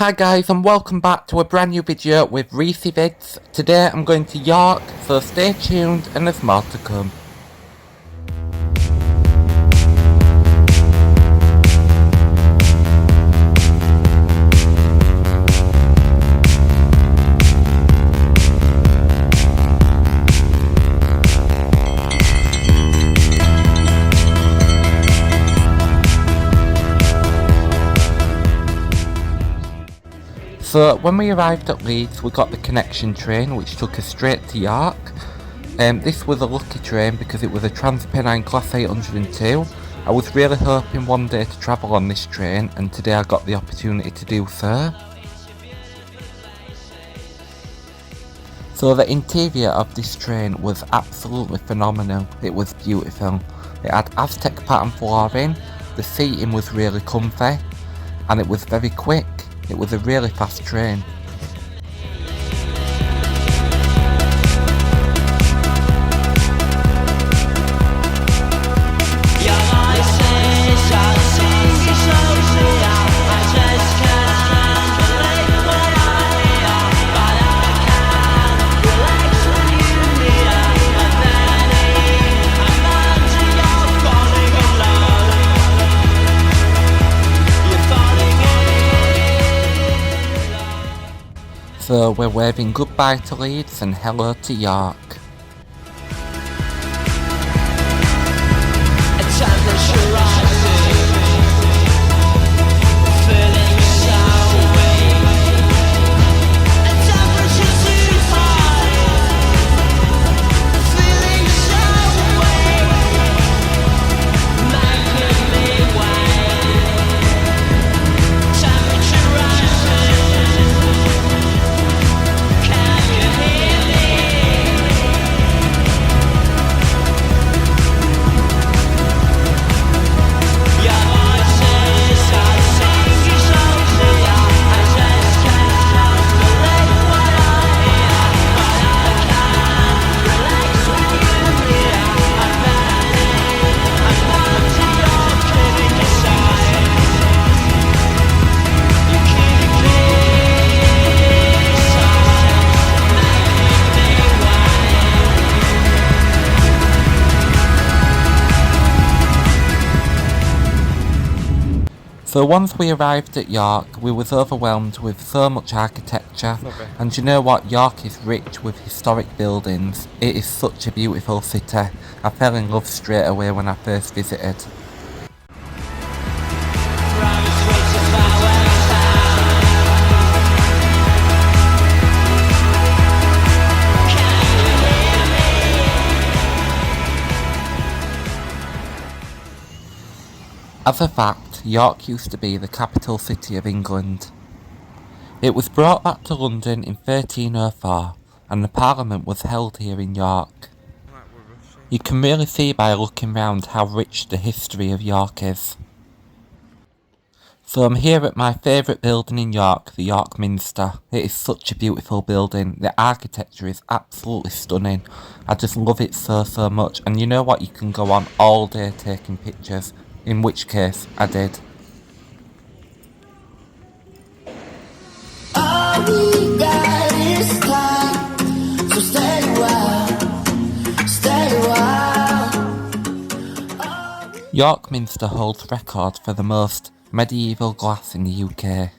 Hi guys, and welcome back to a brand new video with ReecyVidz. Today I'm going to York, so stay tuned and there's more to come. So when we arrived at Leeds, we got the connection train which took us straight to York. This was a lucky train because it was a Transpennine Class 802. I was really hoping one day to travel on this train, and today I got the opportunity to do so. So the interior of this train was absolutely phenomenal. It was beautiful. It had Aztec pattern flooring, the seating was really comfy, and it was very quick. It was a really fast train. So we're waving goodbye to Leeds and hello to York. So once we arrived at York, we was overwhelmed with so much architecture. And you know what, York is rich with historic buildings. It is such a beautiful city. I fell in love straight away when I first visited. As a fact, York used to be the capital city of England. It was brought back to London in 1304, and the Parliament was held here in York. You can really see by looking round how rich the history of York is. So I'm here at my favourite building in York, the York Minster. It is such a beautiful building. The architecture is absolutely stunning. I just love it so much, and you know what, you can go on all day taking pictures. In which case, I did. All we got is time, so stay a while. York Minster holds record for the most medieval glass in the UK.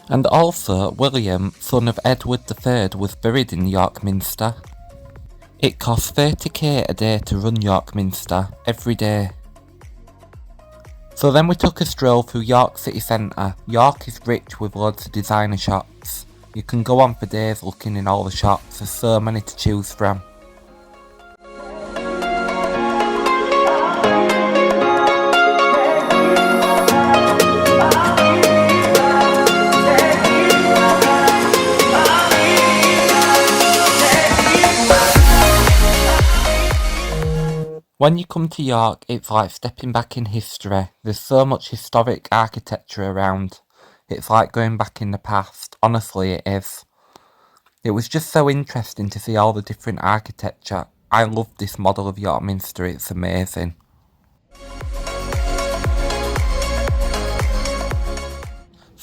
And also, William, son of Edward III, was buried in York Minster. It costs 30k a day to run York Minster, every day. So then we took a stroll through York city centre. York is rich with loads of designer shops. You can go on for days looking in all the shops, there's so many to choose from. When you come to York, it's like stepping back in history. There's so much historic architecture around. It's like going back in the past. Honestly, it is. It was just so interesting to see all the different architecture. I love this model of York Minster, it's amazing.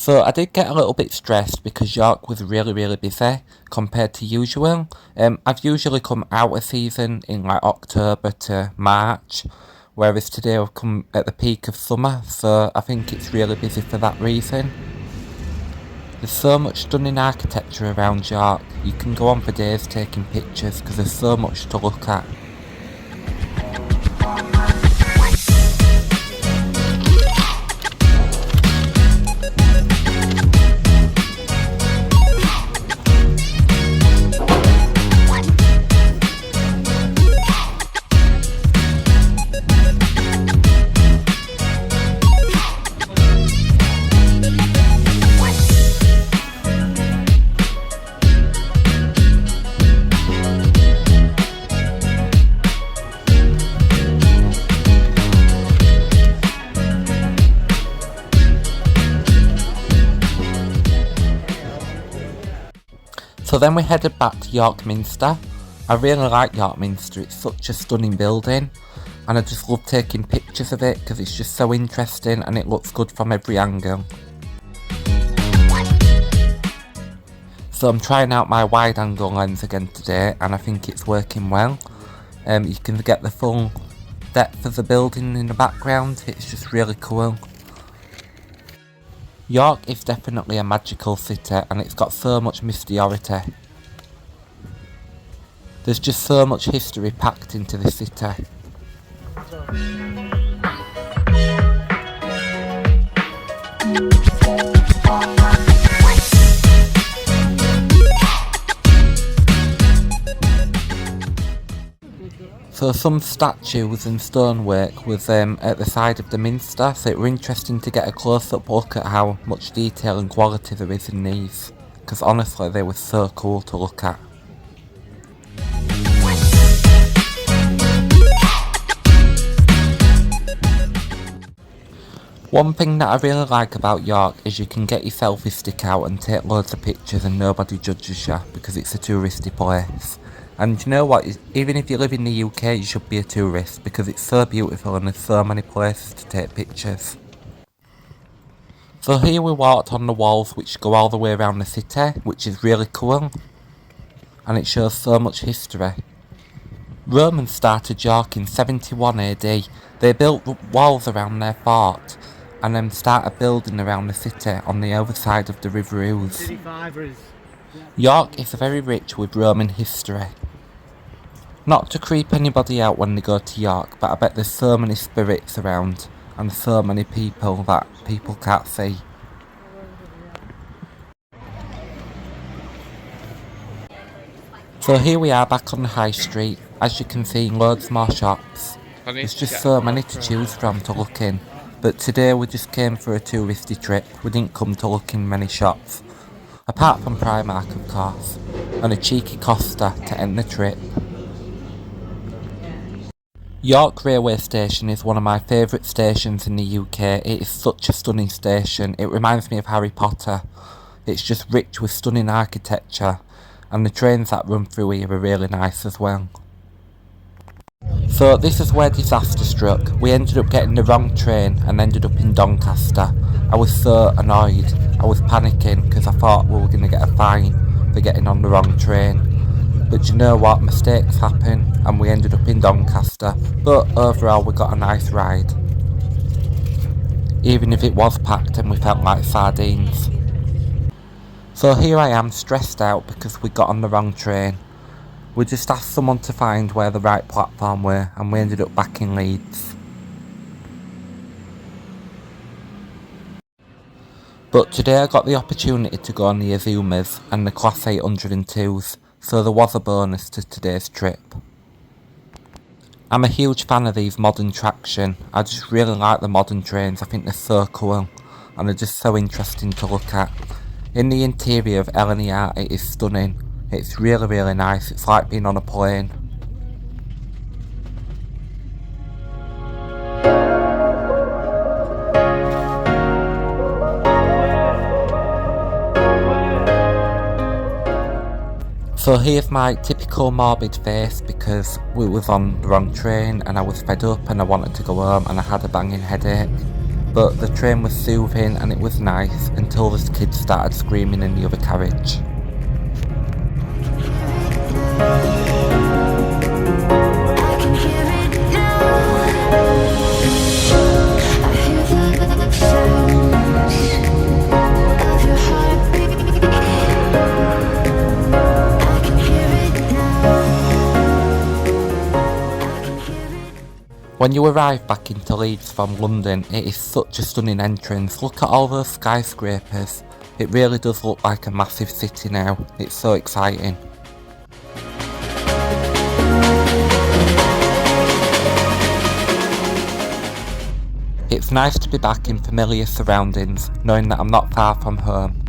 So I did get a little bit stressed because York was really busy compared to usual. I've usually come out of season in like October to March, whereas today I've come at the peak of summer, so I think it's really busy for that reason. There's so much stunning architecture around York, you can go on for days taking pictures because there's so much to look at. So then we headed back to York Minster. I really like York Minster, it's such a stunning building and I just love taking pictures of it because it's just so interesting and it looks good from every angle. So I'm trying out my wide angle lens again today and I think it's working well. You can get the full depth of the building in the background, it's just really cool. York is definitely a magical city and it's got so much mysteriority. There's just so much history packed into the city. So some statues and stonework was at the side of the Minster, so it was interesting to get a close-up look at how much detail and quality there is in these, because honestly they were so cool to look at. One thing that I really like about York is you can get your selfie stick out and take loads of pictures and nobody judges you because it's a touristy place. And you know what, even if you live in the UK you should be a tourist because it's so beautiful and there's so many places to take pictures. So here we walked on the walls which go all the way around the city, which is really cool. And it shows so much history. Romans started York in 71 AD. They built walls around their fort and then started building around the city on the other side of the River Ouse. York is very rich with Roman history. Not to creep anybody out when they go to York, but I bet there's so many spirits around and so many people that people can't see. So here we are back on the high street. As you can see, loads more shops. There's just so many to choose from to look in. But today we just came for a touristy trip. We didn't come to look in many shops. Apart from Primark of course. And a cheeky Costa to end the trip. York Railway Station is one of my favourite stations in the UK. It is such a stunning station. It reminds me of Harry Potter. It's just rich with stunning architecture. And the trains that run through here are really nice as well. So this is where disaster struck. We ended up getting the wrong train and ended up in Doncaster. I was so annoyed. I was panicking because I thought we were going to get a fine for getting on the wrong train. But you know what, mistakes happen and we ended up in Doncaster. But overall we got a nice ride. Even if it was packed and we felt like sardines. So here I am stressed out because we got on the wrong train. We just asked someone to find where the right platform were and we ended up back in Leeds. But today I got the opportunity to go on the Azumas and the Class 802s, so there was a bonus to today's trip. I'm a huge fan of these modern traction. I just really like the modern trains, I think they're so cool and they're just so interesting to look at. In the interior of LNER it is stunning. It's really nice, it's like being on a plane. So here's my typical morbid face because we was on the wrong train and I was fed up and I wanted to go home and I had a banging headache. but the train was soothing and it was nice until the kids started screaming in the other carriage. When you arrive back into Leeds from London, it is such a stunning entrance. Look at all those skyscrapers. It really does look like a massive city now. It's so exciting. It's nice to be back in familiar surroundings, knowing that I'm not far from home.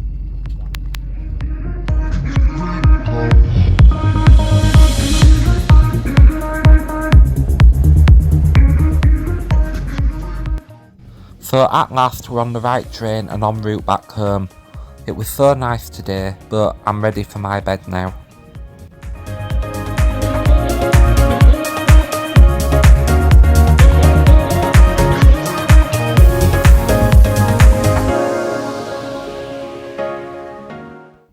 So at last we're on the right train and en route back home. It was so nice today, but I'm ready for my bed now.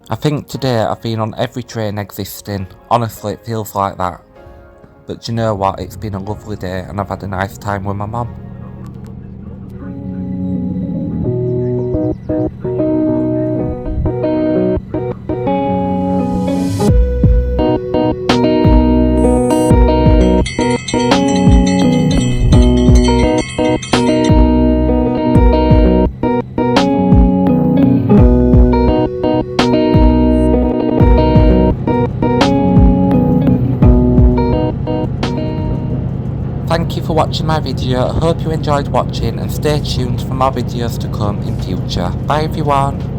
I think today I've been on every train existing. Honestly, it feels like that. But do you know what? It's been a lovely day and I've had a nice time with my mum. Thank you for watching my video. I hope you enjoyed watching and stay tuned for more videos to come in future. Bye everyone.